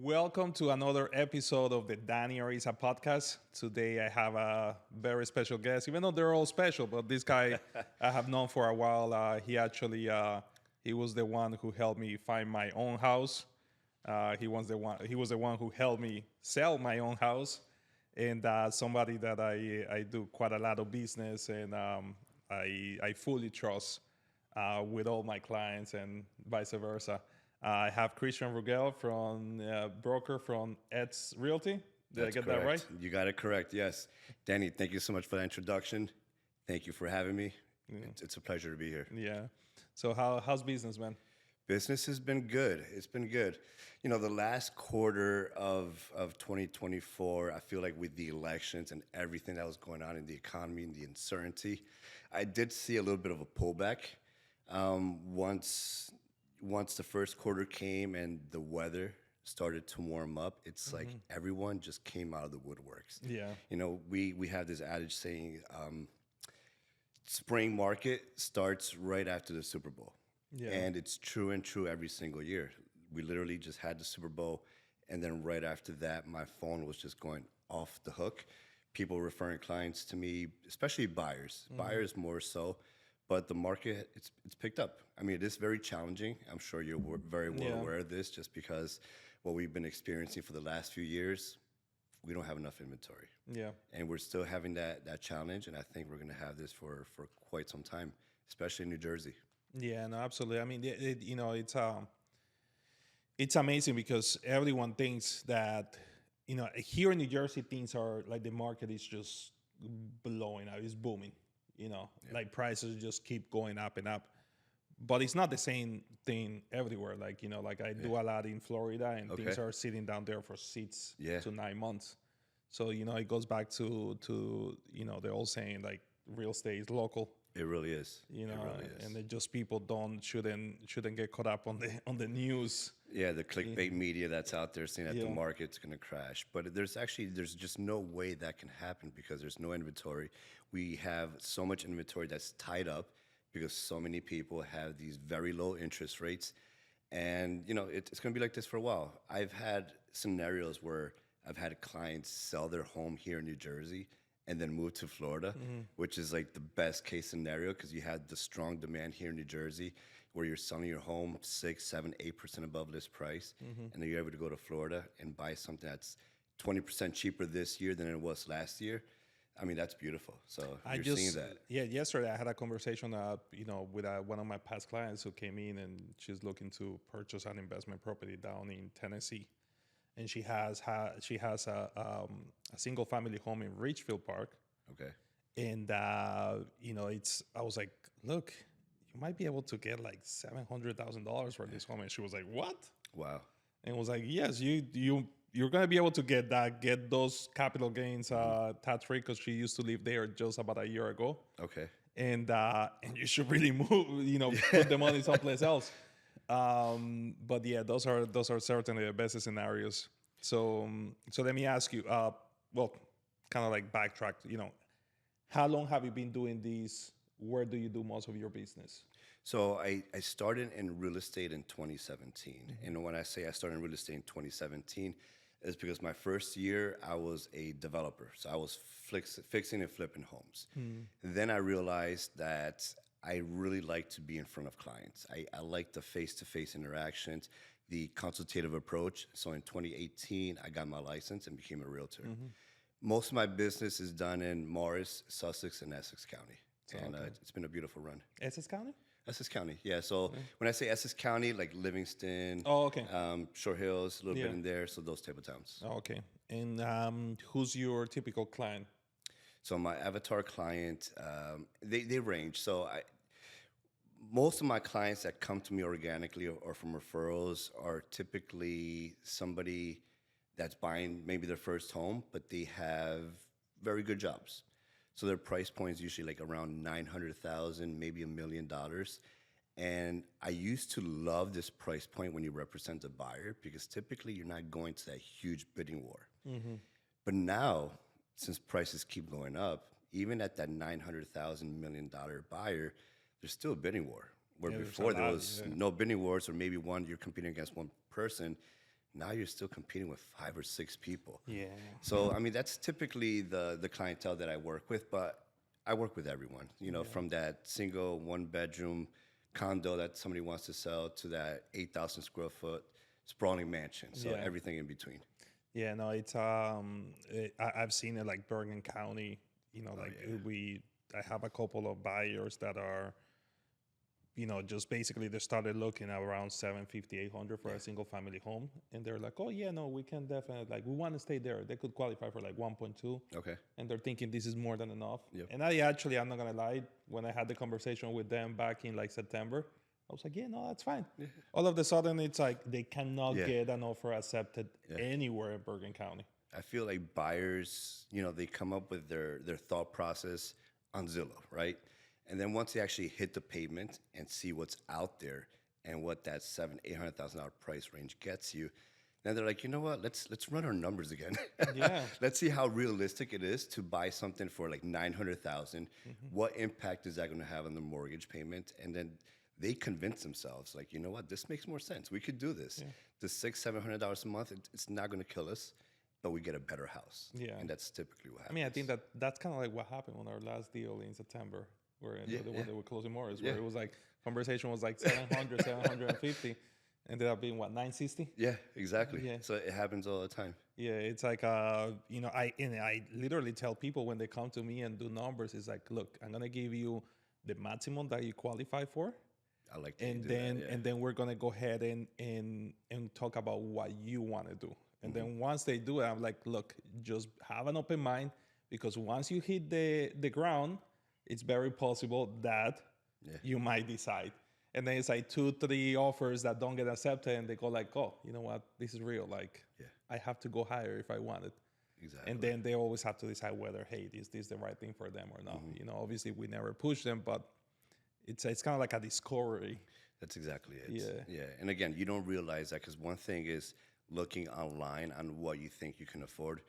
Welcome to another episode of the Dani Ariza Podcast. Today I have a very special guest, even though they're all special, but this guy I have known for a while. He was the one who helped me find my own house. He was the one who helped me sell my own house, and somebody that I do quite a lot of business, and I fully trust with all my clients and vice versa. I have Christian Rugel from broker from X Realty. Did I get correct. that right? You got it correct, yes. Danny, thank you so much for the introduction. Thank you for having me. It's a pleasure to be here. Yeah. So how's business, man? Business has been good. It's been good. You know, the last quarter of 2024, I feel like with the elections and everything that was going on in the economy and the uncertainty, I did see a little bit of a pullback. Once the first quarter came and the weather started to warm up, it's like everyone just came out of the woodworks. Yeah. You know, we have this adage saying, spring market starts right after the Super Bowl. Yeah. And it's true and true every single year. We literally just had the Super Bowl, and then right after that, my phone was just going off the hook. People referring clients to me, especially buyers buyers more so. But the market, it's picked up. I mean, it is very challenging. I'm sure you're very well aware of this, just because what we've been experiencing for the last few years, we don't have enough inventory. Yeah. And we're still having that challenge, and I think we're going to have this for quite some time, especially in New Jersey. Yeah, no, absolutely. I mean, it's amazing because everyone thinks that, here in New Jersey, things are like the market is just blowing out, it's booming. Like prices just keep going up and up. But it's not the same thing everywhere. Like, like I do a lot in Florida, and things are sitting down there for 6 to 9 months. So, it goes back to the old saying, like, real estate is local. It really is. It really is. And they just people shouldn't get caught up on the news. Yeah, the clickbait media that's out there saying that the market's going to crash. But there's just no way that can happen because there's no inventory. We have so much inventory that's tied up because so many people have these very low interest rates. And, it's going to be like this for a while. I've had scenarios where I've had clients sell their home here in New Jersey and then move to Florida, which is like the best case scenario because you had the strong demand here in New Jersey where you're selling your home 6, 7, 8% above list price. And then you're able to go to Florida and buy something that's 20% cheaper this year than it was last year. I mean, that's beautiful. So you're seeing that. Yeah, yesterday I had a conversation, with one of my past clients who came in, and she's looking to purchase an investment property down in Tennessee. And she has a single family home in Richfield Park. Okay. And I was like, look, you might be able to get like $700,000 for this home. And she was like, what? Wow. And I was like, yes, you're gonna be able to get those capital gains tax free because she used to live there just about a year ago. Okay. And you should really move, put the money someplace else. But yeah, those are certainly the best scenarios. So let me ask you, kind of like backtrack, how long have you been doing this? Where do you do most of your business? So I started in real estate in 2017. And when I say I started in real estate in 2017, it's because my first year I was a developer. So I was fixing and flipping homes. Then I realized that I really like to be in front of clients. I like the face-to-face interactions, the consultative approach. So in 2018, I got my license and became a realtor. Most of my business is done in Morris, Sussex, and Essex County. And it's been a beautiful run. Essex County? Essex County, yeah. So when I say Essex County, like Livingston, Short Hills, a little bit in there, so those type of towns. Oh, okay. And who's your typical client? So my avatar client, they range. So most of my clients that come to me organically or from referrals are typically somebody that's buying maybe their first home, but they have very good jobs. So their price point is usually like around $900,000, maybe $1 million. And I used to love this price point when you represent a buyer because typically you're not going to that huge bidding war. But now, since prices keep going up, even at that $900,000 $1 million buyer, there's still a bidding war. Where before there was no bidding wars, or maybe you're competing against one person. Now you're still competing with 5 or 6 people. Yeah. So, I mean, that's typically the clientele that I work with, but I work with everyone, from that single 1-bedroom condo that somebody wants to sell to that 8,000 square foot sprawling mansion. So everything in between. Yeah, no, it's I've seen it like Bergen County, I have a couple of buyers that are, just basically they started looking at around 750, 800 for a single family home. And they're like, oh yeah, no, we can definitely, like, we want to stay there. They could qualify for like 1.2. Okay. And they're thinking this is more than enough. Yep. And I'm not going to lie, when I had the conversation with them back in like September, I was like, yeah, no, that's fine. Yeah. All of a sudden, it's like they cannot get an offer accepted anywhere in Bergen County. I feel like buyers, they come up with their thought process on Zillow, right? And then once they actually hit the pavement and see what's out there and what that $700,000-$800,000 price range gets you, then they're like, you know what? Let's run our numbers again. Yeah. Let's see how realistic it is to buy something for like $900,000. What impact is that going to have on the mortgage payment? And then they convince themselves, like, you know what? This makes more sense. We could do this. Yeah. The $600-$700 a month, it's not going to kill us, but we get a better house. Yeah. And that's typically what happens. I mean, I think that's kind of like what happened on our last deal in September. The one that we're closing more is where it was like conversation was like 700, 750, ended up being what, 960? Yeah, exactly. Yeah. So it happens all the time. Yeah, it's like I literally tell people when they come to me and do numbers, it's like, look, I'm gonna give you the maximum that you qualify for. I like that. And then we're gonna go ahead and talk about what you want to do. And then once they do it, I'm like, look, just have an open mind, because once you hit the ground, it's very possible that you might decide. And then it's like 2-3 offers that don't get accepted, and they go like, oh, you know what? This is real. Like, I have to go higher if I want it. Exactly. And then they always have to decide whether, hey, is this the right thing for them or not? Obviously we never push them, but it's kind of like a discovery. That's exactly it. Yeah. And again, you don't realize that, because one thing is looking online on what you think you can afford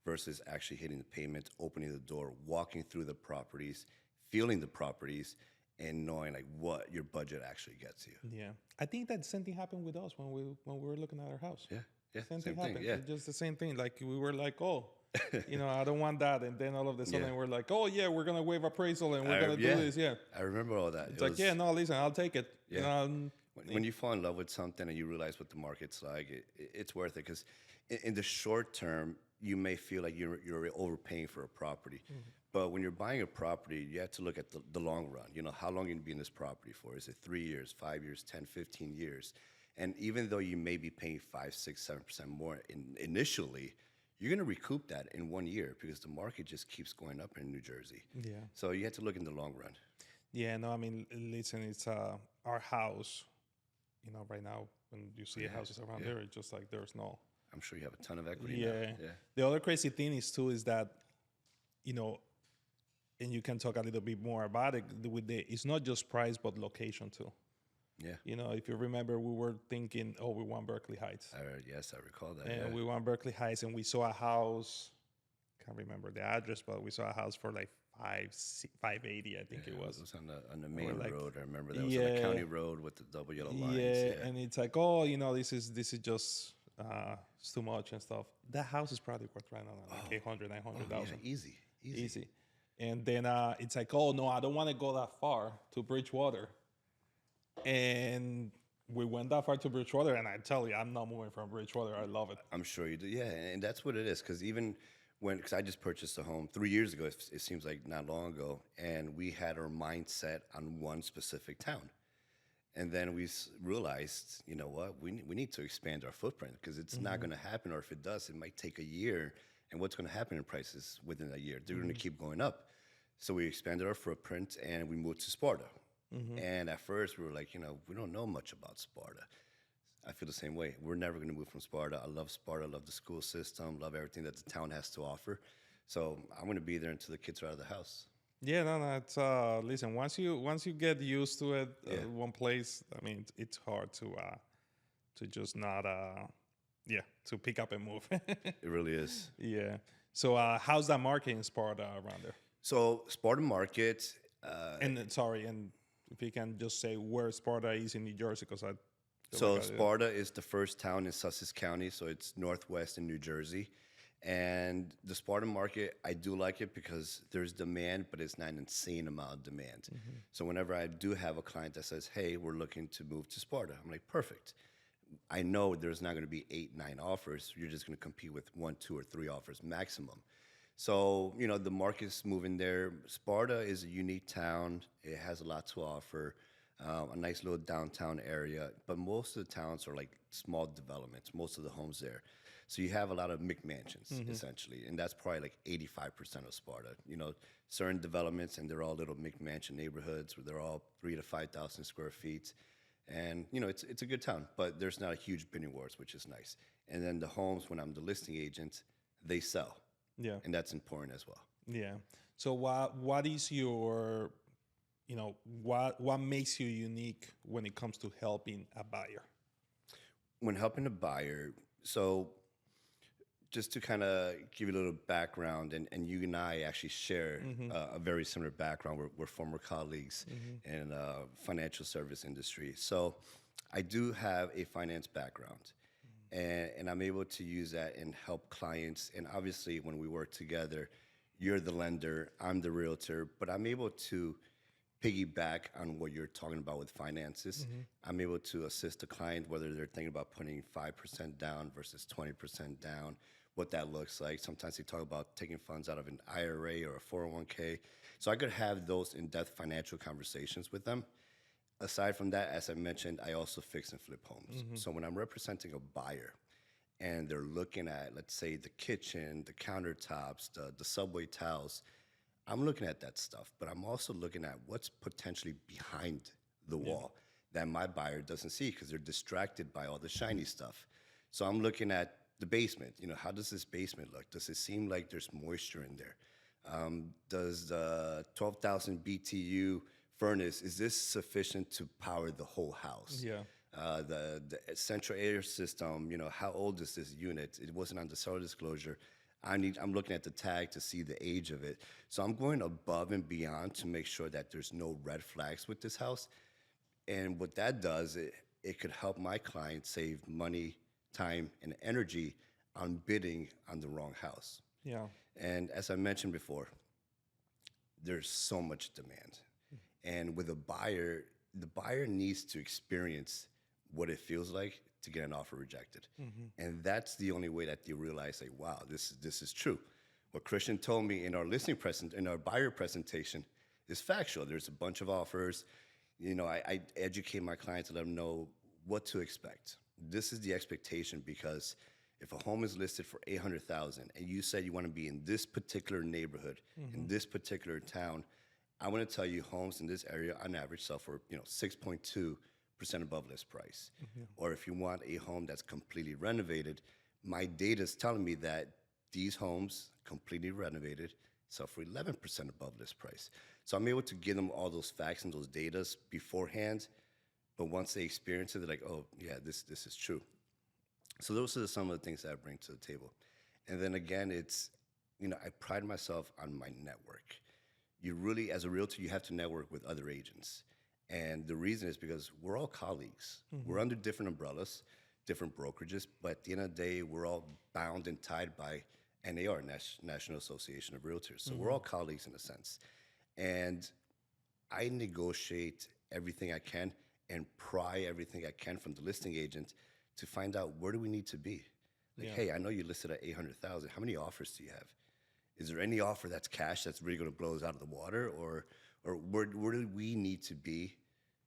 versus actually hitting the payment, opening the door, walking through the properties, feeling the properties, and knowing like what your budget actually gets you. Yeah, I think that same thing happened with us when we were looking at our house. Yeah, same thing happened. Yeah, just the same thing. Like we were like, oh, I don't want that, and then all of a sudden we're like, oh yeah, we're gonna waive appraisal and we're gonna do this. Yeah, I remember all that. It's like, no, listen, I'll take it. Yeah. When you fall in love with something and you realize what the market's like, it's worth it, because in the short term, you may feel like you're overpaying for a property. But when you're buying a property, you have to look at the long run. How long are you going to be in this property for? Is it 3 years, 5 years, 10, 15 years? And even though you may be paying 5, 6, 7% more initially, you're going to recoup that in 1 year, because the market just keeps going up in New Jersey. Yeah. So you have to look in the long run. Yeah, no, I mean, listen, it's our house. Right now, when you see houses around here, it's just like there's no... I'm sure you have a ton of equity. Yeah. The other crazy thing is that, and you can talk a little bit more about it, it's not just price, but location too. Yeah. If you remember, we were thinking, oh, we want Berkeley Heights. Yes, I recall that. And we want Berkeley Heights, and we saw a house, can't remember the address, but we saw a house for like 580, I think it was. It was on the main road. I remember that. It was on the county road with the double yellow lines. Yeah, and it's like, oh, this is just it's too much and stuff. That house is probably worth right now like 800, 900,000. Easy. And then it's like, oh no, I don't want to go that far to Bridgewater. And we went that far to Bridgewater, and I tell you, I'm not moving from Bridgewater. I love it. I'm sure you do. Yeah, and that's what it is. Because even because I just purchased a home 3 years ago, it seems like not long ago, and we had our mindset on one specific town. And then we realized, you know what, we need to expand our footprint, because it's not going to happen, or if it does, it might take a year. And what's going to happen in prices within a year? They're going to keep going up. So we expanded our footprint, and we moved to Sparta. And at first, we were like, we don't know much about Sparta. I feel the same way. We're never going to move from Sparta. I love Sparta, love the school system, love everything that the town has to offer. So I'm going to be there until the kids are out of the house. Yeah, no, it's listen. Once you get used to it, one place. I mean, it's hard to just not to pick up and move. It really is. Yeah. So how's that market in Sparta around there? So Sparta market. And if you can just say where Sparta is in New Jersey, because So Sparta is the first town in Sussex County, so it's northwest in New Jersey. And the Sparta market, I do like it because there's demand, but it's not an insane amount of demand. So whenever I do have a client that says, hey, we're looking to move to Sparta, I'm like, perfect. I know there's not going to be 8, 9 offers. You're just going to compete with 1, 2, or 3 offers maximum. So, the market's moving there. Sparta is a unique town. It has a lot to offer, a nice little downtown area. But most of the towns are like small developments, most of the homes there. So you have a lot of McMansions, essentially. And that's probably like 85% of Sparta. Certain developments, and they're all little McMansion neighborhoods where they're all 3,000 to 5,000 square feet. And, it's a good town, but there's not a huge bidding wars, which is nice. And then the homes, when I'm the listing agent, they sell. Yeah. And that's important as well. Yeah. So what is your, what makes you unique when it comes to helping a buyer? When helping a buyer, so just to kind of give you a little background, and you and I actually share a very similar background. We're former colleagues in financial service industry. So I do have a finance background, and I'm able to use that and help clients. And obviously, when we work together, you're the lender, I'm the realtor, but I'm able to piggyback on what you're talking about with finances. I'm able to assist the client, whether they're thinking about putting 5% down versus 20% down, what that looks like. Sometimes they talk about taking funds out of an IRA or a 401k. So I could have those in-depth financial conversations with them. Aside from that, as I mentioned, I also fix and flip homes. So when I'm representing a buyer and they're looking at, let's say, the kitchen, the countertops, the subway tiles, I'm looking at that stuff, but I'm also looking at what's potentially behind the wall that my buyer doesn't see because they're distracted by all the shiny stuff. So I'm looking at the basement. How does this basement look? Does it seem like there's moisture in there? Does the 12,000 BTU furnace, is this sufficient to power the whole house? Yeah. The central air system, how old is this unit? It wasn't on the seller disclosure. I'm looking at the tag to see the age of it. So I'm going above and beyond to make sure that there's no red flags with this house. And what that does, it could help my client save money, time, and energy on bidding on the wrong house. Yeah. And as I mentioned before, there's so much demand. And with a buyer, the buyer needs to experience what it feels like to get an offer rejected. And that's the only way that they realize, like, wow, this is true. What Christian told me in our buyer presentation is factual. There's a bunch of offers. I educate my clients to let them know what to expect. This is the expectation, because if a home is listed for $800,000 and you said you want to be in this particular neighborhood, in this particular town, I want to tell you homes in this area on average sell for 6.2% above list price. Or if you want a home that's completely renovated, my data is telling me that these homes completely renovated sell for 11% above list price. So I'm able to give them all those facts and those data beforehand. But once they experience it, they're like, oh, yeah, this is true. So those are some of the things that I bring to the table. And then again, it's, I pride myself on my network. You really, as a realtor, you have to network with other agents. And the reason is because we're all colleagues. We're under different umbrellas, different brokerages, but at the end of the day, we're all bound and tied by NAR, National Association of Realtors. So we're all colleagues in a sense. And I negotiate everything I can and pry everything I can from the listing agent to find out, where do we need to be? Like, hey, I know you listed at $800,000. How many offers do you have? Is there any offer that's cash that's really going to blow us out of the water? Or where do we need to be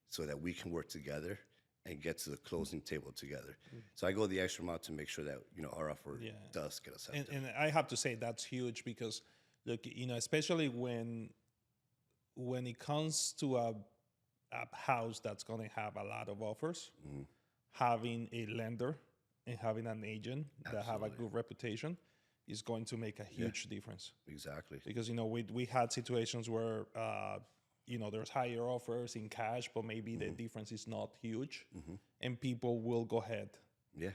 so that we can work together and get to the closing table together? So I go the extra mile to make sure that our offer does get us out. And I have to say that's huge, because look, especially when it comes to a house that's going to have a lot of offers, having a lender and having an agent that have a good reputation is going to make a huge difference. Exactly. Because we had situations where there's higher offers in cash, but maybe the difference is not huge, and people will go ahead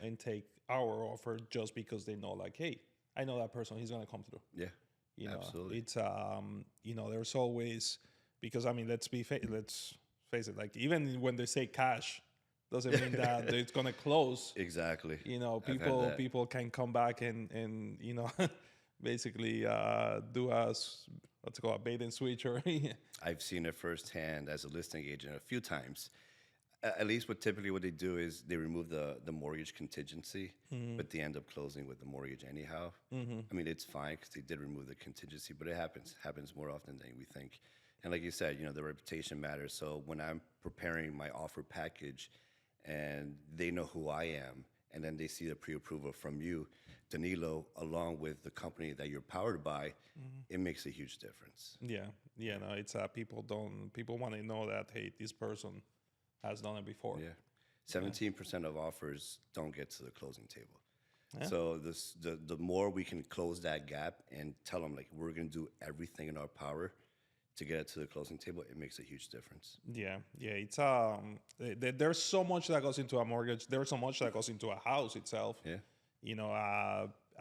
and take our offer just because they know, like, hey, I know that person, he's gonna come through. Yeah, absolutely. It's there's always, because let's face it, like, even when they say cash, doesn't mean that it's gonna close. Exactly. You know, I've had that. people can come back and you know, basically do what's it called, a bait and switch or I've seen it firsthand as a listing agent a few times. At least typically what they do is they remove the mortgage contingency, but they end up closing with the mortgage anyhow. I mean, it's fine because they did remove the contingency, but it happens more often than we think. And like you said, you know, the reputation matters. So when I'm preparing my offer package and they know who I am, and then they see the pre-approval from you, Danilo, along with the company that you're powered by, it makes a huge difference. yeah, no, it's people want to know that, hey, this person has done it before. Yeah. 17% of offers don't get to the closing table. Yeah. So the more we can close that gap and tell them, like, we're going to do everything in our power to get it to the closing table, it makes a huge difference. Yeah, it's there's so much that goes into a mortgage. There's so much that goes into a house itself. Yeah. You know,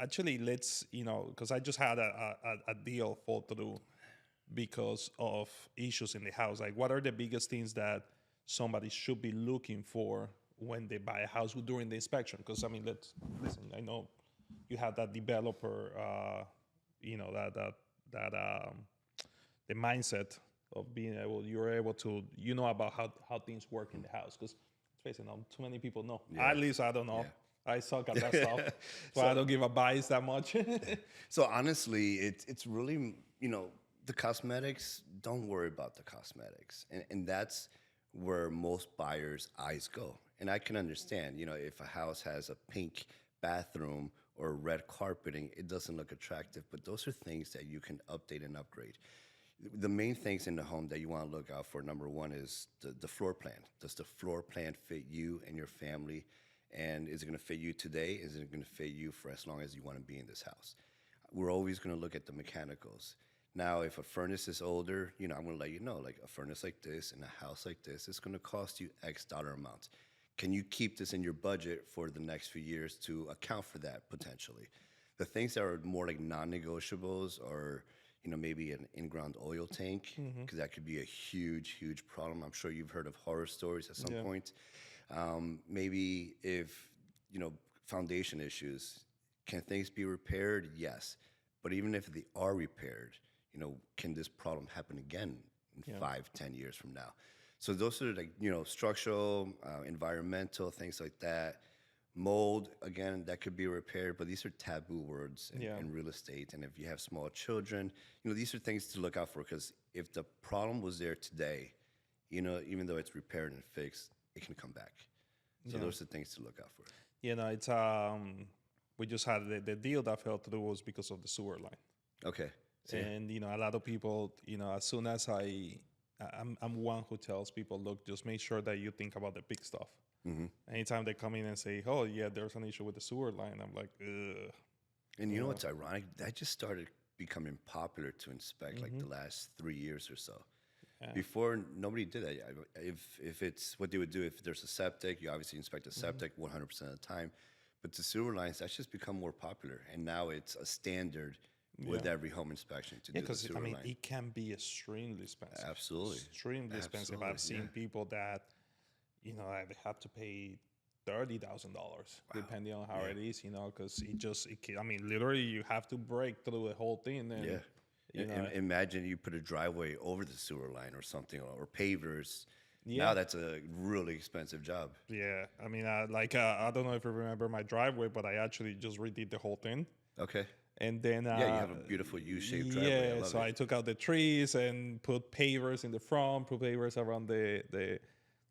actually, because I just had a deal fall through because of issues in the house. Like, what are the biggest things that somebody should be looking for when they buy a house during the inspection? Because I mean, listen. I know you have that developer, you know, that the mindset of you're able to, you know, about how things work in the house. Because let's face it, not too many people know. Yeah. At least I don't know. Yeah. I suck at that stuff, so I don't give a bias that much. So honestly, it's really, you know, the cosmetics, don't worry about the cosmetics. And that's where most buyers' eyes go. And I can understand, you know, if a house has a pink bathroom or red carpeting, it doesn't look attractive. But those are things that you can update and upgrade. The main things in the home that you want to look out for, number one, is the floor plan. Does the floor plan fit you and your family? And is it going to fit you today? Is it going to fit you for as long as you want to be in this house? We're always going to look at the mechanicals. Now, if a furnace is older, you know, I'm going to let you know, like a furnace like this in a house like this, it's going to cost you X dollar amount. Can you keep this in your budget for the next few years to account for that potentially? The things that are more like non-negotiables are, you know, maybe an in-ground oil tank, because that could be a huge, huge problem. I'm sure you've heard of horror stories at some point. Maybe if, you know, foundation issues, can things be repaired? Yes. But even if they are repaired, you know, can this problem happen again in 5-10 years from now? So those are like, you know, structural, environmental, things like that. Mold, again, that could be repaired, but these are taboo words in real estate. And if you have small children, you know, these are things to look out for, because if the problem was there today, you know, even though it's repaired and fixed, it can come back. So those are things to look out for. You know, it's we just had the deal that fell through was because of the sewer line. Okay. So, and you know, a lot of people, you know, as soon as I'm one who tells people, look, just make sure that you think about the big stuff. Anytime they come in and say, oh yeah, there's an issue with the sewer line, I'm like, ugh. And you know what's ironic? That just started becoming popular to inspect like the last 3 years or so. Yeah. Before, nobody did that. If it's what they would do, if there's a septic, you obviously inspect a septic 100% of the time. But the sewer lines, that's just become more popular. And now it's a standard with every home inspection to do the sewer line. Because, I mean, it can be extremely expensive. Absolutely. Extremely expensive. I've seen people that, you know, they have to pay $30,000 depending on how it is, you know, because I mean, literally you have to break through the whole thing. And, you know, imagine you put a driveway over the sewer line or something, or pavers. Now that's a really expensive job. Yeah. I mean, I don't know if you remember my driveway, but I actually just redid the whole thing. Okay. And then you have a beautiful U-shaped driveway. Yeah, I took out the trees and put pavers in the front, put pavers around the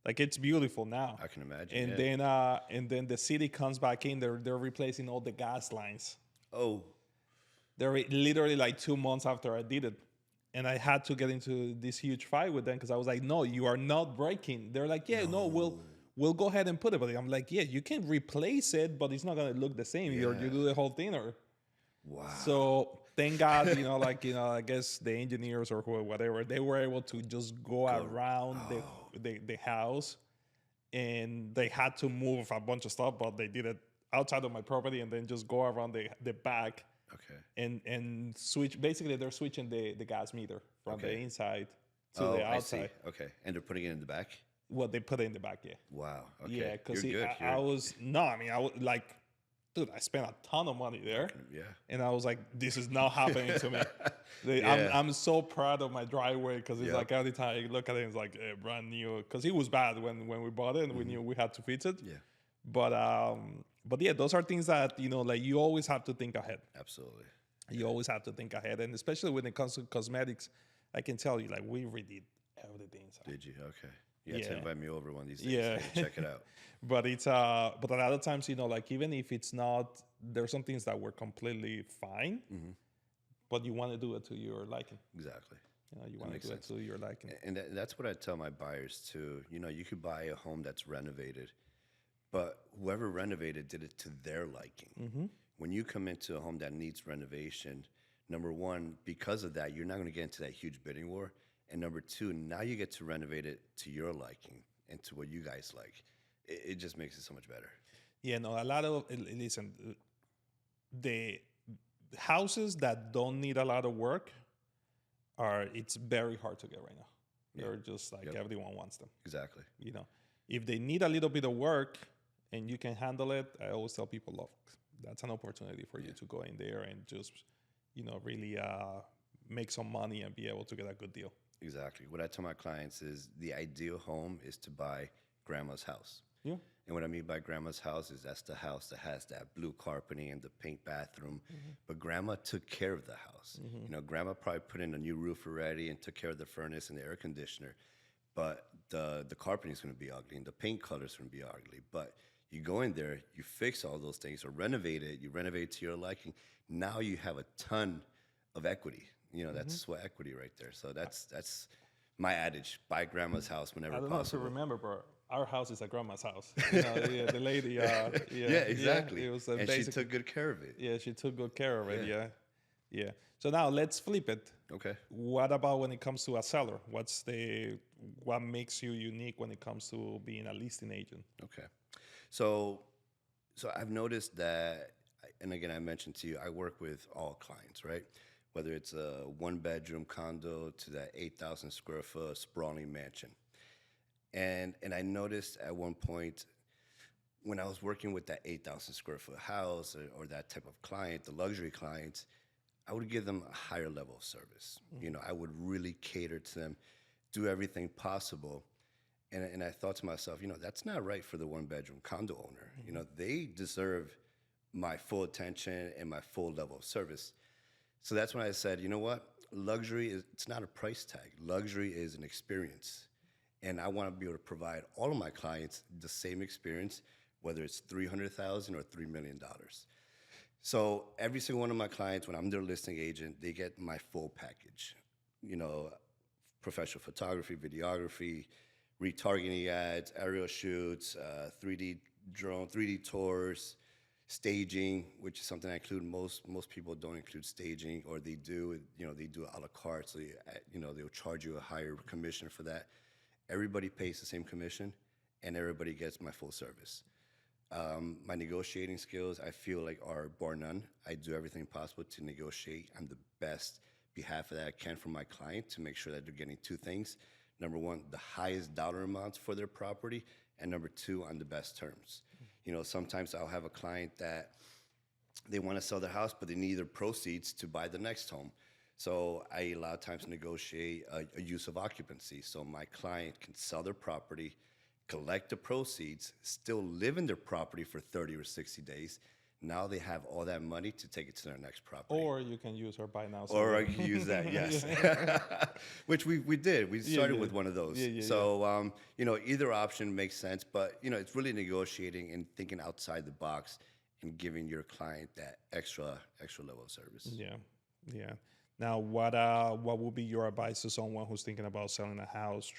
like, it's beautiful now. I can imagine. And then the city comes back in. They're replacing all the gas lines. Oh. They're literally like 2 months after I did it. And I had to get into this huge fight with them because I was like, no, you are not breaking. They're like, no, we'll go ahead and put it. But I'm like, yeah, you can replace it, but it's not going to look the same. You do the whole thing. Wow. So thank God, you know, like, you know, I guess the engineers or whatever, they were able to just go around the house, and they had to move a bunch of stuff, but they did it outside of my property and then just go around the back. Okay. And switch. Basically, they're switching the gas meter from the inside to the outside. I see. Okay. And they're putting it in the back? what they put in the back. Yeah. Wow. Okay. Yeah, because You're good. I was I was like, dude, I spent a ton of money there. Yeah. And I was like, this is not happening to me. Yeah. I'm so proud of my driveway because it's Yep. like every time I look at it, it's like brand new. Because it was bad when we bought it, and we knew we had to fix it. Yeah. But yeah, those are things that like you always have to think ahead. Absolutely. You always have to think ahead, and especially when it comes to cosmetics, I can tell you, like, we redid everything inside. Did you? Okay. You have to Yeah. invite me over one of these days. Yeah. So check it out. But it's but a lot of times, like, even if it's not, there's some things that were completely fine, but you want to do it to your liking. Exactly. You want to do it to your liking. And that's what I tell my buyers too. You could buy a home that's renovated, but whoever renovated did it to their liking. When you come into a home that needs renovation, number one, because of that, you're not going to get into that huge bidding war. And number two, now you get to renovate it to your liking and to what you guys like. It just makes it so much better. Yeah, no, a lot of, listen, the houses that don't need a lot of work it's very hard to get right now. They're just like everyone wants them. Exactly. If they need a little bit of work and you can handle it, I always tell people, look, that's an opportunity for you to go in there and just, really make some money and be able to get a good deal. Exactly. What I tell my clients is the ideal home is to buy grandma's house. Yeah. And what I mean by grandma's house is that's the house that has that blue carpeting and the pink bathroom. But grandma took care of the house. Grandma probably put in a new roof already and took care of the furnace and the air conditioner. But the carpeting is going to be ugly and the paint color is going to be ugly. But you go in there, you fix all those things or renovate it, you renovate it to your liking. Now you have a ton of equity. That's sweat equity right there. So that's my adage: buy grandma's house whenever possible. I don't know if you remember, but our house is a grandma's house. The lady. Yeah, exactly. Yeah, it was and she took good care of it. Yeah, she took good care of it. Yeah. So now let's flip it. Okay. What about when it comes to a seller? What makes you unique when it comes to being a listing agent? Okay. So I've noticed that, and again, I mentioned to you, I work with all clients, right? Whether it's a one-bedroom condo to that 8,000 square foot sprawling mansion. And I noticed at one point when I was working with that 8,000 square foot house or that type of client, the luxury clients, I would give them a higher level of service. I would really cater to them, do everything possible. And I thought to myself, that's not right for the one-bedroom condo owner. They deserve my full attention and my full level of service. So that's when I said, you know what? Luxury it's not a price tag. Luxury is an experience. And I want to be able to provide all of my clients the same experience, whether it's $300,000 or $3 million. So every single one of my clients, when I'm their listing agent, they get my full package. Professional photography, videography, retargeting ads, aerial shoots, 3D drone, 3D tours, staging, which is something I include. Most people don't include staging, or they do. They do it a la carte, so they'll charge you a higher commission for that. Everybody pays the same commission, and everybody gets my full service. My negotiating skills, I feel like, are bar none. I do everything possible to negotiate on the best behalf that I can for my client to make sure that they're getting two things. Number one, the highest dollar amounts for their property, and number two, on the best terms. Sometimes I'll have a client that they want to sell their house, but they need their proceeds to buy the next home. So I a lot of times negotiate a use of occupancy. So my client can sell their property, collect the proceeds, still live in their property for 30 or 60 days. Now they have all that money to take it to their next property. Or you can use our buy now. Or I can use that, yes. Which we did. We started with one of those. So, either option makes sense, but, it's really negotiating and thinking outside the box and giving your client that extra level of service. Yeah. Now, what would be your advice to someone who's thinking about selling a house?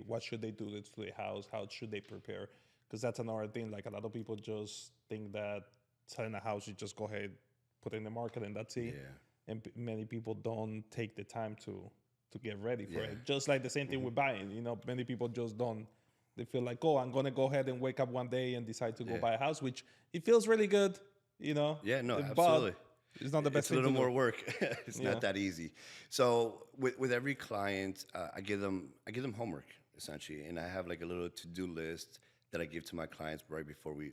What should they do to the house? How should they prepare? Because that's another thing. Like, a lot of people just think that selling a house, you just go ahead, put it in the market, and that's it. Yeah. And many people don't take the time to get ready for it. Just like the same thing with buying. Many people just don't. They feel like, I'm going to go ahead and wake up one day and decide to go buy a house, which it feels really good, Yeah, no, but absolutely. It's not the best thing to do. It's a little more work. It's not that easy. So with every client, I give them homework. essentially. And I have like a little to-do list that I give to my clients right before we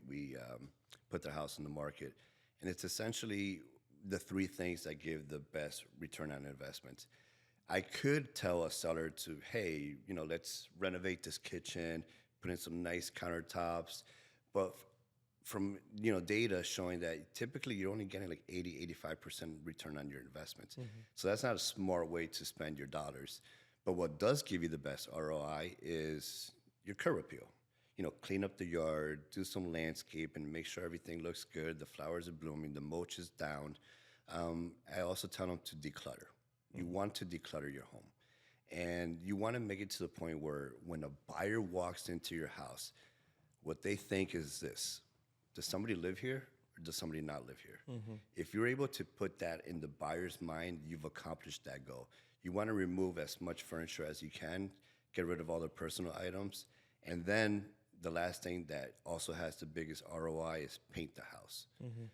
put their house on the market. And it's essentially the three things that give the best return on investment. I could tell a seller to, hey, let's renovate this kitchen, put in some nice countertops, but from data showing that typically you're only getting like 85% return on your investment. So that's not a smart way to spend your dollars. But what does give you the best ROI is your curb appeal. Clean up the yard, do some landscape, and make sure everything looks good. The flowers are blooming, the mulch is down. I also tell them to declutter. You want to declutter your home. And you want to make it to the point where when a buyer walks into your house, what they think is this: does somebody live here or does somebody not live here? If you're able to put that in the buyer's mind, you've accomplished that goal. You want to remove as much furniture as you can, get rid of all the personal items, and then the last thing that also has the biggest ROI is paint the house.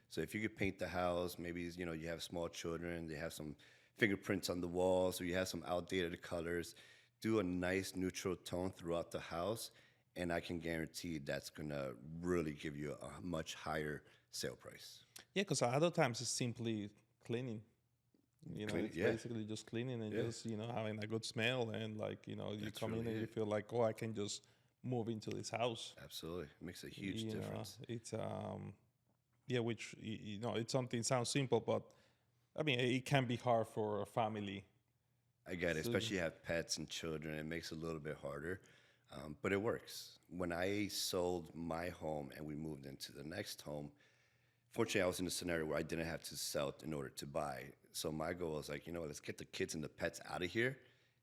So if you could paint the house, maybe you have small children, they have some fingerprints on the walls, or you have some outdated colors, do a nice neutral tone throughout the house, and I can guarantee that's gonna really give you a much higher sale price. Yeah, because other times it's simply cleaning. It's basically just cleaning and just having a good smell, and you That's come in really and you feel like, oh, I can just move into this house. Absolutely, it makes a huge difference. It's which it's something sounds simple, but I mean it can be hard for a family. I get it, especially you have pets and children. It makes it a little bit harder, but it works. When I sold my home and we moved into the next home, fortunately, I was in a scenario where I didn't have to sell it in order to buy. So my goal was like, let's get the kids and the pets out of here,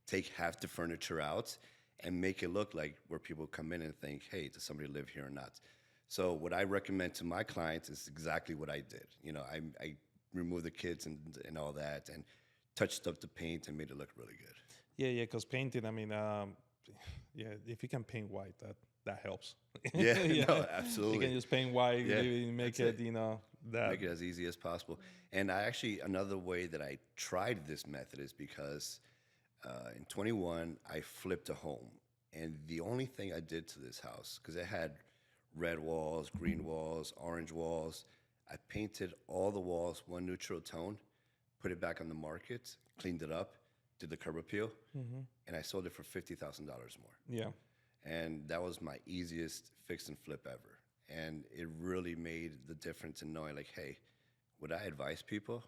take half the furniture out, and make it look like where people come in and think, hey, does somebody live here or not? So what I recommend to my clients is exactly what I did. I removed the kids and all that and touched up the paint and made it look really good. Yeah, because painting, I mean, if you can paint white, that helps. Yeah, no, absolutely. You can just paint white, make it, that. Make it as easy as possible. And another way that I tried this method is because in 21, I flipped a home. And the only thing I did to this house, because it had red walls, green walls, orange walls, I painted all the walls one neutral tone, put it back on the market, cleaned it up, did the curb appeal, and I sold it for $50,000 more. Yeah. And that was my easiest fix and flip ever. And it really made the difference in knowing, like, hey, would I advise people?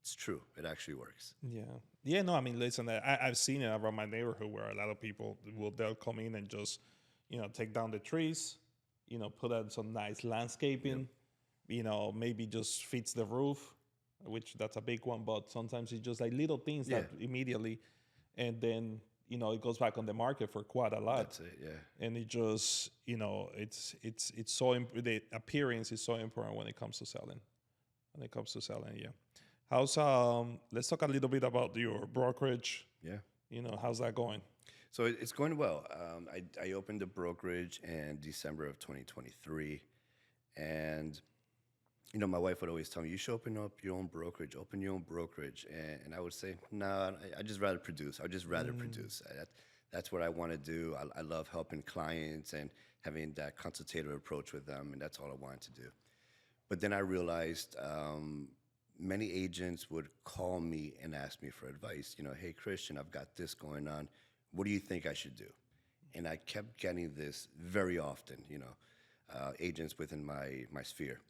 It's true. It actually works. Yeah. Yeah, no, I mean, listen, I've seen it around my neighborhood where a lot of people they'll come in and just, take down the trees, put out some nice landscaping, maybe just fix the roof, which that's a big one, but sometimes it's just like little things that immediately, and then, it goes back on the market for quite a lot. That's it, yeah. And it just, it's so, the appearance is so important when it comes to selling. Yeah. How's let's talk a little bit about your brokerage. Yeah. How's that going? So it's going well. I opened a brokerage in December of 2023, and my wife would always tell me, you should open up your own brokerage, and I would say, no, I just rather produce. I'd just rather produce. That's what I want to do. I love helping clients and having that consultative approach with them, and that's all I wanted to do. But then I realized many agents would call me and ask me for advice. Hey, Christian, I've got this going on. What do you think I should do? And I kept getting this very often, agents within my sphere.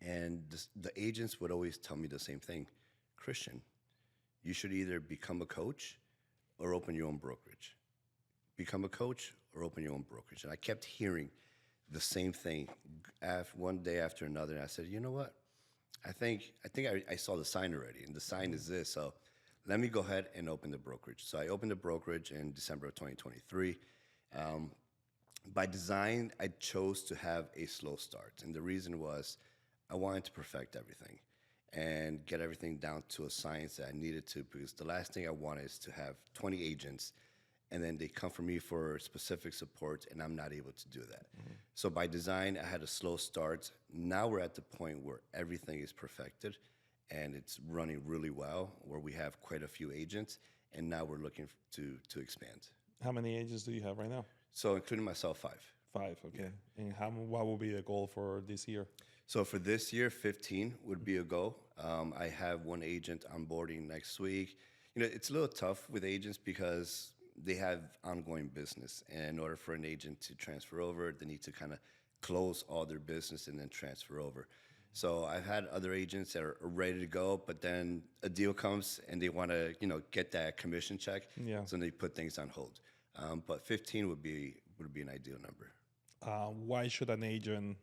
And the agents would always tell me the same thing. Christian, you should either become a coach or open your own brokerage. Become a coach or open your own brokerage. And I kept hearing the same thing one day after another. And I said, you know what? I think I saw the sign already, and the sign is this. So let me go ahead and open the brokerage. So I opened the brokerage in December of 2023. By design, I chose to have a slow start. And the reason was I wanted to perfect everything and get everything down to a science that I needed to, because the last thing I want is to have 20 agents and then they come for me for specific support and I'm not able to do that. So by design, I had a slow start. Now we're at the point where everything is perfected and it's running really well, where we have quite a few agents, and now we're looking to expand. How many agents do you have right now? So including myself, 5. 5, okay. And what will be the goal for this year? So for this year, 15 would be a goal. I have one agent onboarding next week. It's a little tough with agents because they have ongoing business. And in order for an agent to transfer over, they need to kind of close all their business and then transfer over. So I've had other agents that are ready to go, but then a deal comes and they want to, get that commission check. Yeah. So they put things on hold. But 15 would be an ideal number. Why should an agent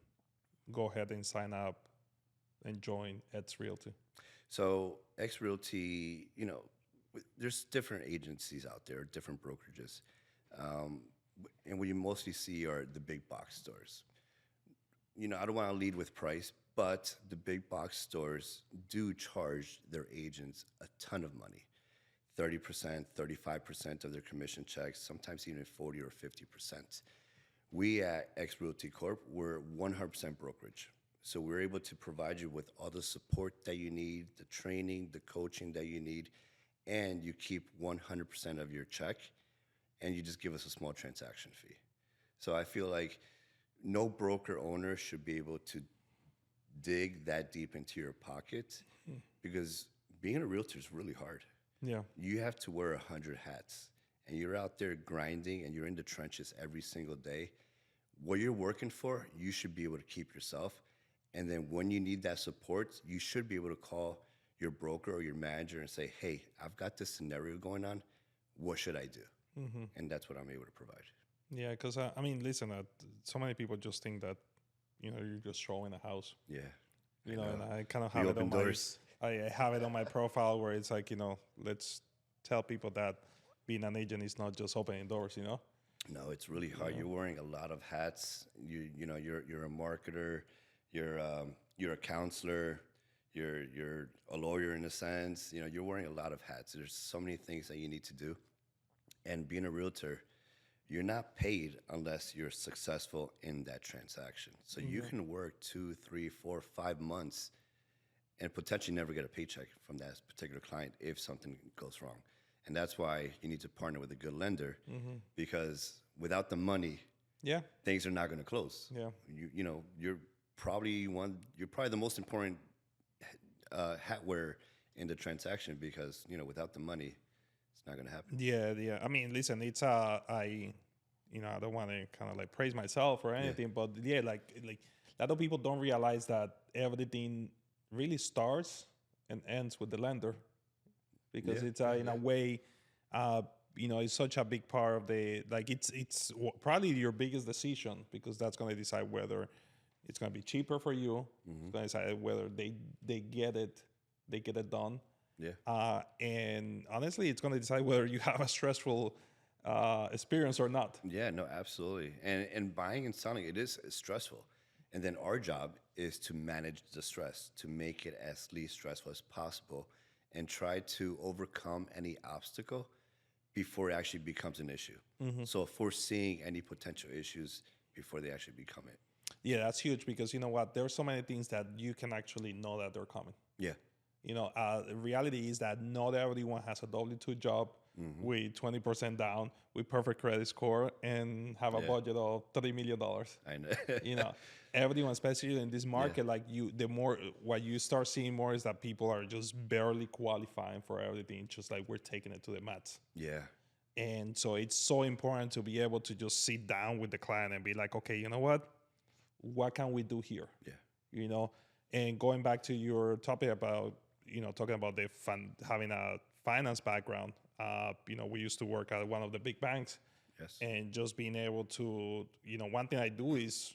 go ahead and sign up and join X Realty? So X Realty, there's different agencies out there, different brokerages. And what you mostly see are the big box stores. I don't want to lead with price, but the big box stores do charge their agents a ton of money. 30%, 35% of their commission checks, sometimes even 40 or 50%. We at X Realty Corp, we're 100% brokerage. So we're able to provide you with all the support that you need, the training, the coaching that you need, and you keep 100% of your check, and you just give us a small transaction fee. So I feel like no broker owner should be able to dig that deep into your pocket because being a realtor is really hard. Yeah. You have to wear 100 hats, and you're out there grinding, and you're in the trenches every single day. What you're working for, you should be able to keep yourself. And then when you need that support, you should be able to call your broker or your manager and say, hey, I've got this scenario going on. What should I do? Mm-hmm. And that's what I'm able to provide. Yeah, because, listen, so many people just think that, you're just showing a house. Yeah. And I kind of have it on doors. I have it on my profile where it's like, let's tell people that being an agent is not just opening doors, No, it's really hard. You're wearing a lot of hats. You're a marketer. You're a counselor. You're a lawyer in a sense. You're wearing a lot of hats. There's so many things that you need to do. And being a realtor, you're not paid unless you're successful in that transaction. So you can work 2, 3, 4, 5 months and potentially never get a paycheck from that particular client if something goes wrong. And that's why you need to partner with a good lender because without the money, things are not going to close. Yeah. You're probably the most important hat wearer in the transaction because, without the money, it's not going to happen. Yeah. Listen, it's I don't want to kind of like praise myself or anything, but like a lot of people don't realize that everything really starts and ends with the lender because it's in a way, it's such a big part of the it's probably your biggest decision because that's going to decide whether it's going to be cheaper for you. It's going to decide whether they get it done. Yeah. And honestly, it's going to decide whether you have a stressful experience or not. Yeah, no, absolutely. And buying and selling, it is stressful. And then our job is to manage the stress, to make it as least stressful as possible and try to overcome any obstacle before it actually becomes an issue. So foreseeing any potential issues before they actually become it. Yeah, that's huge because you know what? There are so many things that you can actually know that they're coming. Yeah. The reality is that not everyone has a W-2 job with 20% down, with perfect credit score, and have a budget of $30 million. I know. Everyone, especially in this market, what you start seeing more is that people are just barely qualifying for everything, just like we're taking it to the mats. Yeah. And so it's so important to be able to just sit down with the client and be like, okay, you know what can we do here? Yeah. And going back to your topic about, talking about having a finance background, we used to work at one of the big banks. Yes. And just being able to, one thing I do is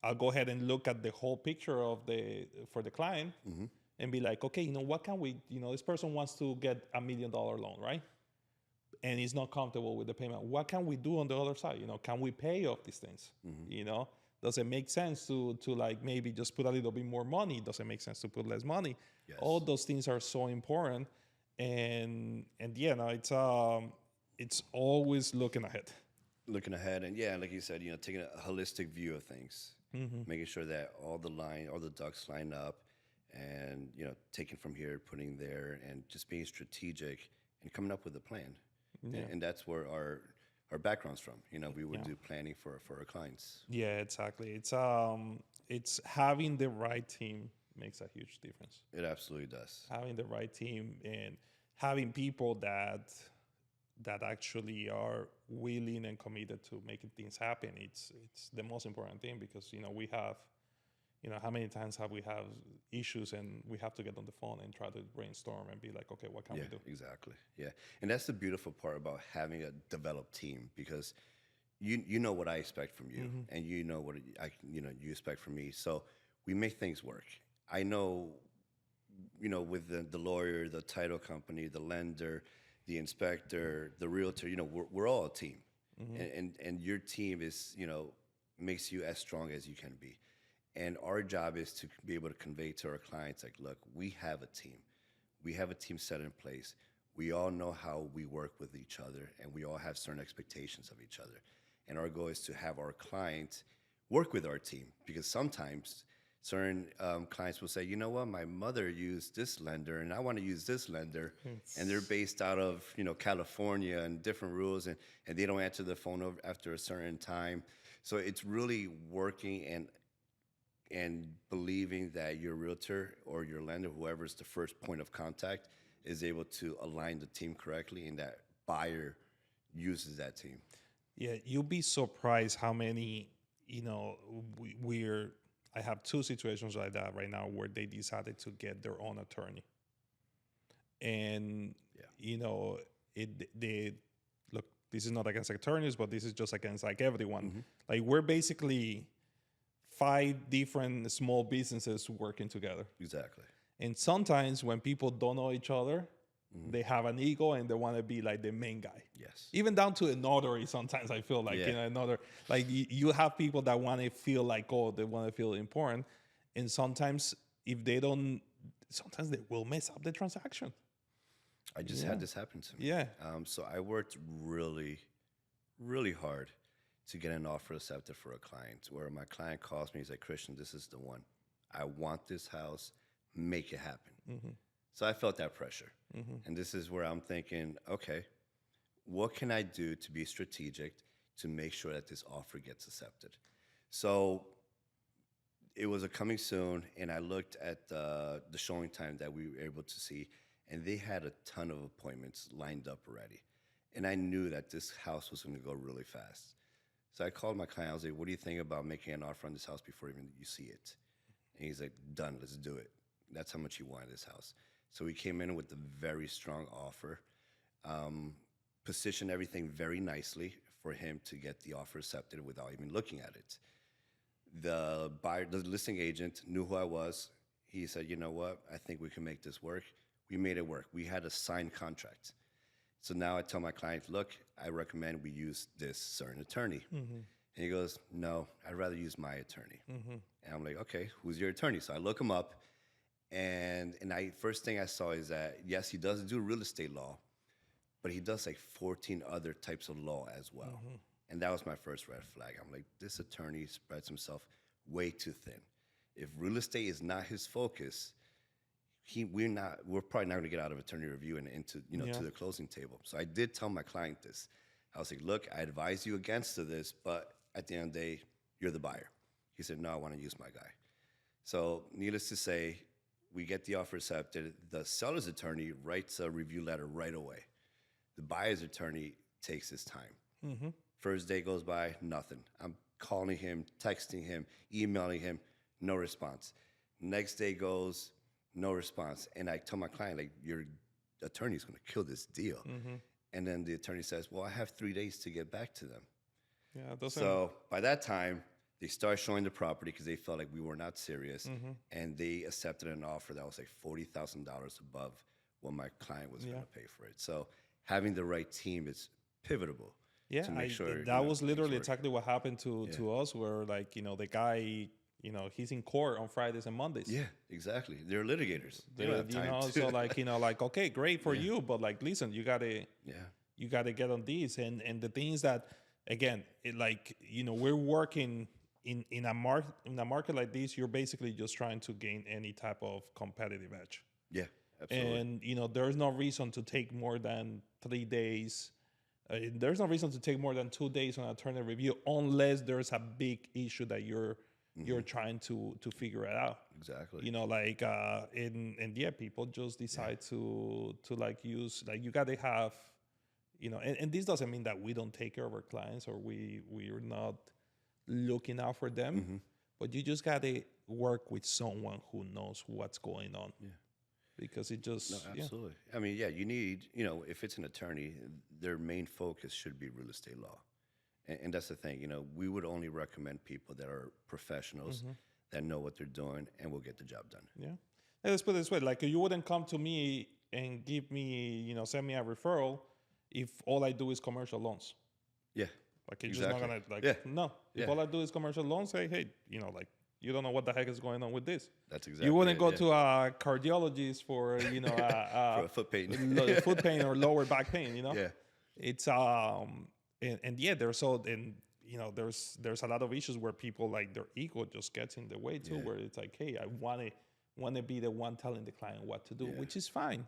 I'll go ahead and look at the whole picture for the client and be like, okay, what can we, this person wants to get $1 million loan, right? And he's not comfortable with the payment. What can we do on the other side? Can we pay off these things? Does it make sense to like maybe just put a little bit more money? Does it make sense to put less money? Yes. All those things are so important. And it's always looking ahead. Looking ahead, and like you said, taking a holistic view of things, making sure that all the ducks line up, and taking from here, putting there, and just being strategic and coming up with a plan. And that's where our backgrounds from. We would do planning for our clients. Yeah, exactly. It's having the right team makes a huge difference. It absolutely does. Having the right team and having people that actually are willing and committed to making things happen. It's the most important thing, because we have, how many times have we have issues and we have to get on the phone and try to brainstorm and be like, okay, what can we do? Exactly. Yeah, and that's the beautiful part about having a developed team, because you know what I expect from you, and you know what you expect from me. So we make things work. I know, with the lawyer, the title company, the lender, the inspector, the realtor, we're all a team, and your team is, makes you as strong as you can be. And our job is to be able to convey to our clients, like, look, we have a team. We have a team set in place. We all know how we work with each other, and we all have certain expectations of each other. And our goal is to have our clients work with our team, because sometimes certain clients will say, you know what, my mother used this lender and I want to use this lender. And they're based out of, California and different rules, and they don't answer the phone after a certain time. So it's really working and believing that your realtor or your lender, whoever's the first point of contact, is able to align the team correctly, and that buyer uses that team. Yeah, you'll be surprised how many, I have two situations like that right now where they decided to get their own attorney. And, they look, this is not against attorneys, but this is just against like everyone. Like, we're basically 5 different small businesses working together. Exactly. And sometimes when people don't know each other, they have an ego and they want to be like the main guy. Yes. Even down to a notary, sometimes I feel like, like you have people that want to feel like, they want to feel important. And sometimes sometimes they will mess up the transaction. I just had this happen to me. Yeah. So I worked really, really hard to get an offer accepted for a client, where my client calls me, he's like, Christian, this is the one. I want this house, make it happen. So I felt that pressure. And this is where I'm thinking, okay, what can I do to be strategic to make sure that this offer gets accepted? So it was a coming soon, and I looked at the showing time that we were able to see, and they had a ton of appointments lined up already. And I knew that this house was going to go really fast. So I called my client. I was like, what do you think about making an offer on this house before even you see it? And he's like, done, let's do it. That's how much he wanted this house. So we came in with a very strong offer, positioned everything very nicely for him to get the offer accepted without even looking at it. The buyer, the listing agent, knew who I was. He said, you know what, I think we can make this work. We made it work. We had a signed contract. So now I tell my client, look, I recommend we use this certain attorney. And he goes, no, I'd rather use my attorney. And I'm like, okay, who's your attorney? So I look him up, and first thing I saw is that, yes, he does do real estate law, but he does like 14 other types of law as well. And that was my first red flag. I'm like, this attorney spreads himself way too thin. If real estate is not his focus, we're probably not going to get out of attorney review and into to the closing table. So I did tell my client this. I was like, look, I advise you against this, but at the end of the day, you're the buyer. He said, no, I want to use my guy. So needless to say, we get the offer accepted. The seller's attorney writes a review letter right away. The buyer's attorney takes his time. First day goes by, nothing. I'm calling him, texting him, emailing him, no response. Next day goes, no response. And I tell my client, like, your attorney's going to kill this deal. And then the attorney says, well, I have 3 days to get back to them. So by that time, they start showing the property because they felt like we were not serious. And they accepted an offer that was like $40,000 above what my client was going to pay for it. So having the right team is pivotal. Yeah, to make sure, that was literally exactly what happened to us, where like, the guy, he's in court on Fridays and Mondays. Yeah, exactly. They're litigators. So like, okay, great for you, but like, listen, you gotta get on these. And the thing is that, again, we're working in a market like this. You're basically just trying to gain any type of competitive edge. Yeah, absolutely. And there's no reason to take more than 3 days There's no reason to take more than 2 days on attorney review unless there's a big issue that you're trying to figure it out. Exactly. You know, like and yeah, people just decide to like use, like, you gotta have, you know, and this doesn't mean that we don't take care of our clients or we're not looking out for them, but you just gotta work with someone who knows what's going on. Yeah. Because it just absolutely. I mean, yeah, you need, you know, if it's an attorney, their main focus should be real estate law. And that's the thing, you know, we would only recommend people that are professionals that know what they're doing and will get the job done. Yeah. And let's put it this way, like, you wouldn't come to me and give me, you know, send me a referral if all I do is commercial loans. Yeah. Like, you're just not gonna, like, no. If all I do is commercial loans, say, hey, you know, like, you don't know what the heck is going on with this. That's exactly. You wouldn't go to a cardiologist for, you know, for a foot pain, foot pain or lower back pain. You know, yeah. It's and yeah, there's you know, there's a lot of issues where people, like, their ego just gets in the way too, where it's like, hey, I want to be the one telling the client what to do, which is fine.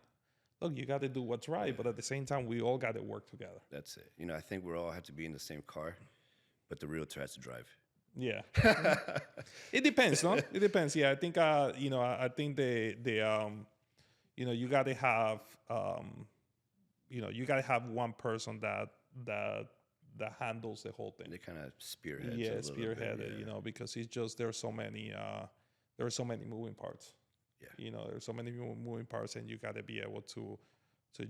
Look, you got to do what's right, but at the same time, we all got to work together. That's it. You know, I think we all have to be in the same car, but the realtor has to drive. Yeah, it depends, no? It depends. Yeah, I think you know, I think you know, you gotta have you know, you gotta have one person that handles the whole thing. They kind of spearhead. Yeah, spearhead it, you know, because it's just there's so many moving parts. Yeah, you know, there's so many moving parts, and you gotta be able to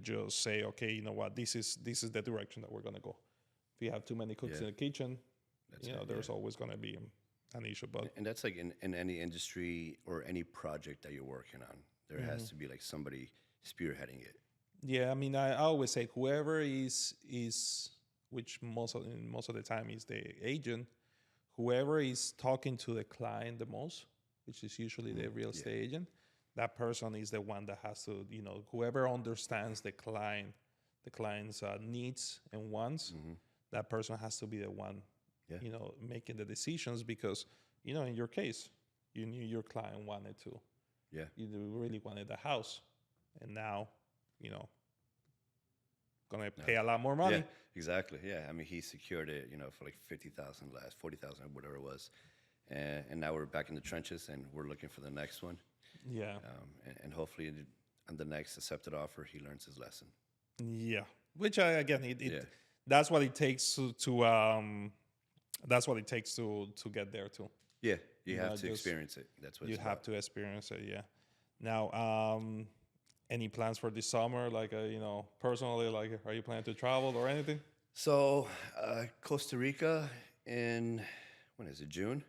just say, okay, you know what, this is the direction that we're gonna go. If you have too many cooks in the kitchen, you know, there's always going to be an issue. But and that's like in any industry or any project that you're working on, there has to be like somebody spearheading it. Yeah, I mean, I always say whoever is which most of the time is the agent, whoever is talking to the client the most, which is usually the real estate agent, that person is the one that has to, you know, whoever understands the client's needs and wants, that person has to be the one. You know, making the decisions, because, you know, in your case, you knew your client wanted to. Yeah. You really wanted the house. And now, you know, going to pay a lot more money. Yeah, exactly. Yeah. I mean, he secured it, you know, for like 50,000 last, 40,000, whatever it was. And now we're back in the trenches and we're looking for the next one. Yeah. And hopefully on the next accepted offer, he learns his lesson. Yeah. Which, again, that's what it takes that's what it takes to get there too. Yeah, you have to experience it. That's what you have to experience it. Yeah. Now, any plans for this summer? Like, you know, personally, like, are you planning to travel or anything? So, Costa Rica in, when is it, June?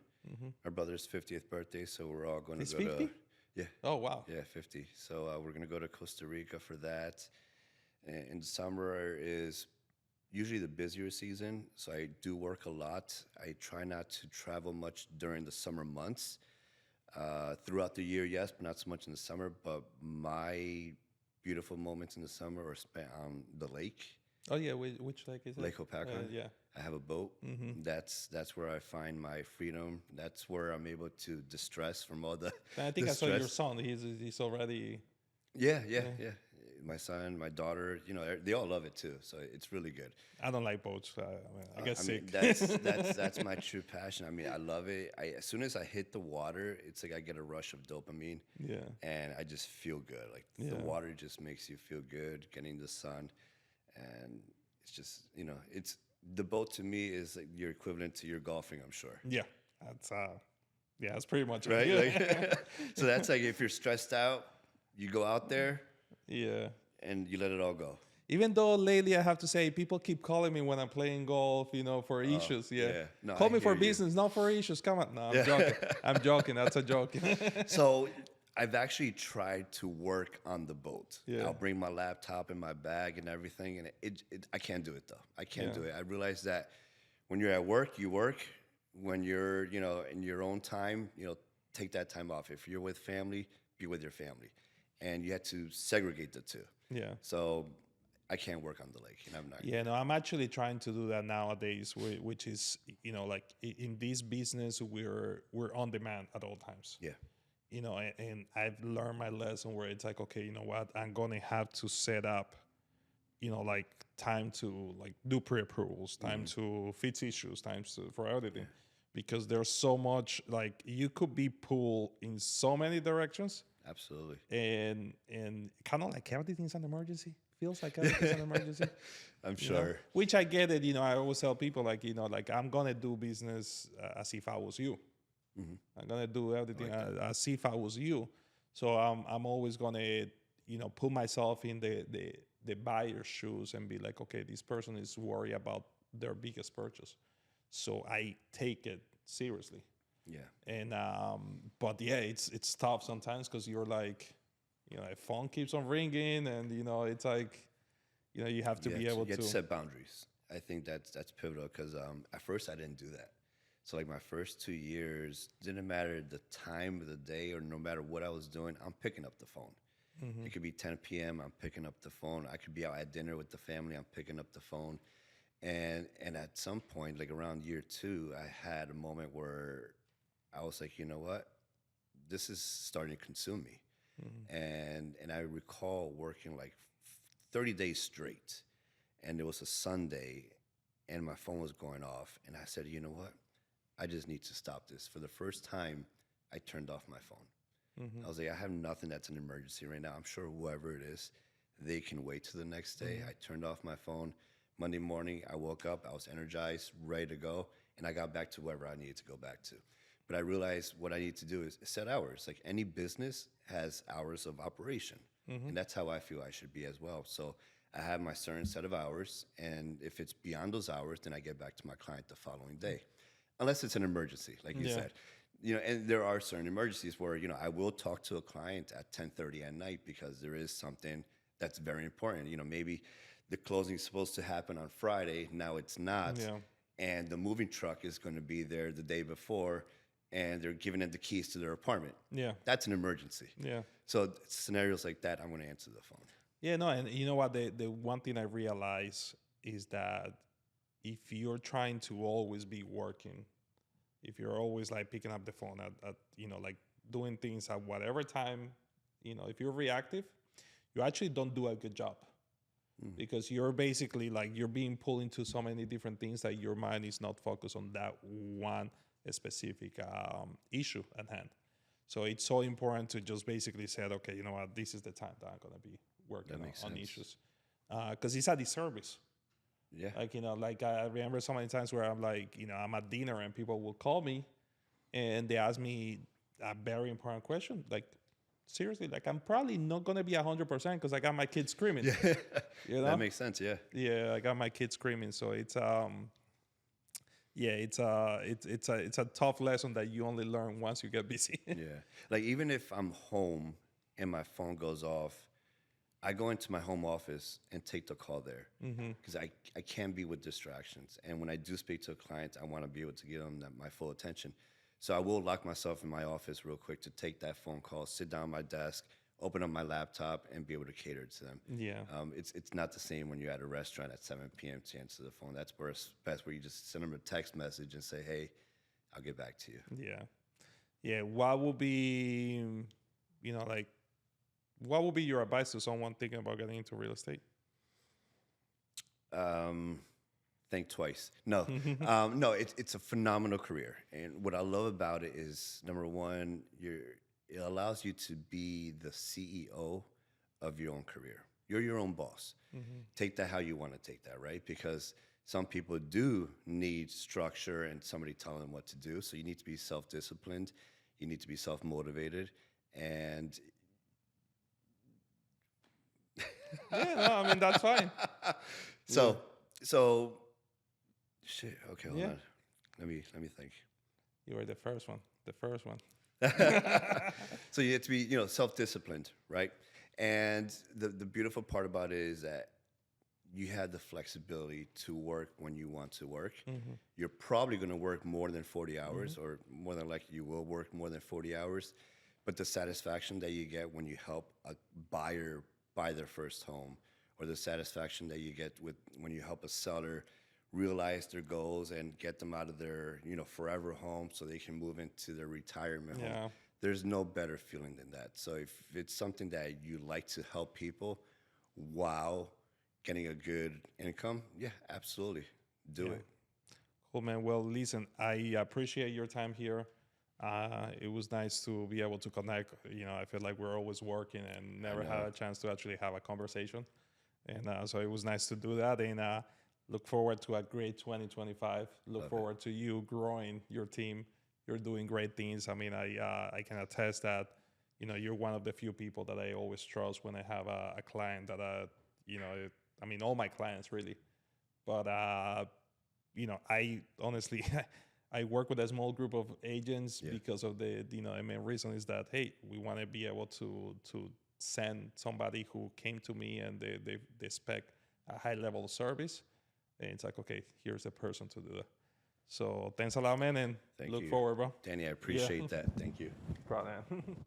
Our brother's 50th birthday, so we're all going to go 50? Yeah. Oh, wow. Yeah, 50. So we're going to go to Costa Rica for that. And summer is usually the busier season, so I do work a lot. I try not to travel much during the summer months. Throughout the year, yes, but not so much in the summer. But my beautiful moments in the summer are spent on the lake. Oh yeah, which lake is it? Lake Hopatcong. Yeah, I have a boat. That's where I find my freedom. That's where I'm able to distress from all the. I think I saw your son. He's already. Yeah. My son, my daughter, you know, they all love it too. So it's really good. I don't like boats. I get sick. That's my true passion. I mean, I love it. As soon as I hit the water, it's like I get a rush of dopamine. Yeah. And I just feel good. Like the water just makes you feel good. Getting the sun, and it's just, you know, it's the boat to me is like your equivalent to your golfing, I'm sure. Yeah. That's pretty much right. Like, so that's like if you're stressed out, you go out there. Yeah. And you let it all go. Even though lately I have to say people keep calling me when I'm playing golf, you know, for issues. Yeah. No, call me for business, not for issues. Come on. No, I'm joking. I'm joking. That's a joke. So I've actually tried to work on the boat. Yeah. I'll bring my laptop in my bag and everything. And I can't do it though. I can't do it. I realize that when you're at work, you work. When you're, you know, in your own time, you know, take that time off. If you're with family, be with your family. And you had to segregate the two. Yeah. So I can't work on the lake, and I'm not. Yeah, no, I'm actually trying to do that nowadays, which is, you know, like in this business, we're on demand at all times. Yeah. You know, and I've learned my lesson where it's like, okay, you know what, I'm gonna have to set up like time to like do pre-approvals, time to fix issues, for everything, because there's so much, like you could be pulled in so many directions, Absolutely. and kind of like everything's an emergency. Feels like everything's an emergency. I'm sure. Which I get it. I always tell people like, like I'm gonna do business as if I was you. I'm gonna do everything as if I was you. So I'm always gonna put myself in the buyer's shoes and be like, okay, this person is worried about their biggest purchase, so I take it seriously. Yeah. And but yeah, it's tough sometimes because you're like, a phone keeps on ringing, and it's like, you have to be able you have to to set boundaries. I think that's pivotal because at first I didn't do that. So like my first 2 years, didn't matter the time of the day or no matter what I was doing, I'm picking up the phone. It could be 10 p.m. I'm picking up the phone. I could be out at dinner with the family. I'm picking up the phone. And at some point, like around year 2, I had a moment where I was like, you know what? This is starting to consume me. And I recall working like 30 days straight. And it was a Sunday and my phone was going off. And I said, you know what? I just need to stop this. For the first time, I turned off my phone. I was like, I have nothing that's an emergency right now. I'm sure whoever it is, they can wait till the next day. I turned off my phone. Monday morning, I woke up, I was energized, ready to go, and I got back to wherever I needed to go back to. But I realized what I need to do is set hours. Like any business has hours of operation, and that's how I feel I should be as well. So I have my certain set of hours, and if it's beyond those hours, then I get back to my client the following day. Unless it's an emergency, like you said. And there are certain emergencies where, I will talk to a client at 10:30 at night because there is something that's very important. Maybe the closing is supposed to happen on Friday, now it's not. And the moving truck is going to be there the day before, and they're giving them the keys to their apartment. That's an emergency. So scenarios like that, I'm going to answer the phone. No, and you know what? The one thing I realize is that if you're trying to always be working, if you're always like picking up the phone at like doing things at whatever time, if you're reactive, you actually don't do a good job, because you're basically like, you're being pulled into so many different things that your mind is not focused on that one specific issue at hand. So it's so important to just basically say, okay, you know what, this is the time that I'm going to be working on issues, because it's a disservice. Like, like I remember so many times where I'm like, I'm at dinner and people will call me and they ask me a very important question. Like, seriously, like I'm probably not going to be 100% because I got my kids screaming. That makes sense. I got my kids screaming. So it's it's a tough lesson that you only learn once you get busy. Like even if I'm home and my phone goes off, I go into my home office and take the call there because I can't be with distractions. And when I do speak to a client, I want to be able to give them my full attention. So I will lock myself in my office real quick to take that phone call, sit down at my desk, open up my laptop, and be able to cater to them. It's not the same when you're at a restaurant at 7 p.m. to answer the phone. That's best where you just send them a text message and say, hey, I'll get back to you. What would be, what would be your advice to someone thinking about getting into real estate? Think twice. No, no, it's a phenomenal career. And what I love about it is, number one, it allows you to be the CEO of your own career. You're your own boss. Take that how you want to take that, right? Because some people do need structure and somebody telling them what to do. So you need to be self-disciplined. You need to be self-motivated. And I mean, that's fine. So shit. Okay, hold on. Let me think. You were the first one. So you have to be, self-disciplined, right? And the beautiful part about it is that you have the flexibility to work when you want to work. You're probably going to work more than 40 hours, or more than likely you will work more than 40 hours. But the satisfaction that you get when you help a buyer buy their first home, or the satisfaction that you get when you help a seller realize their goals and get them out of their forever home so they can move into their retirement home. There's no better feeling than that. So if it's something that you like to help people, wow, getting a good income, yeah, absolutely, do it. Cool, man. Well, listen, I appreciate your time here. It was nice to be able to connect. I feel like we're always working and never had a chance to actually have a conversation. And so it was nice to do that. And look forward to a great 2025. Look forward to you growing your team. You're doing great things. I mean, I can attest that, you're one of the few people that I always trust when I have a client that, I mean, all my clients really. But, I honestly, I work with a small group of agents because of the main reason is that, hey, we want to be able to send somebody who came to me and they expect a high level of service. And it's like, okay, here's the person to do that. So thanks a lot, man, and look forward, bro. Danny, I appreciate that. Thank you. Proud, man.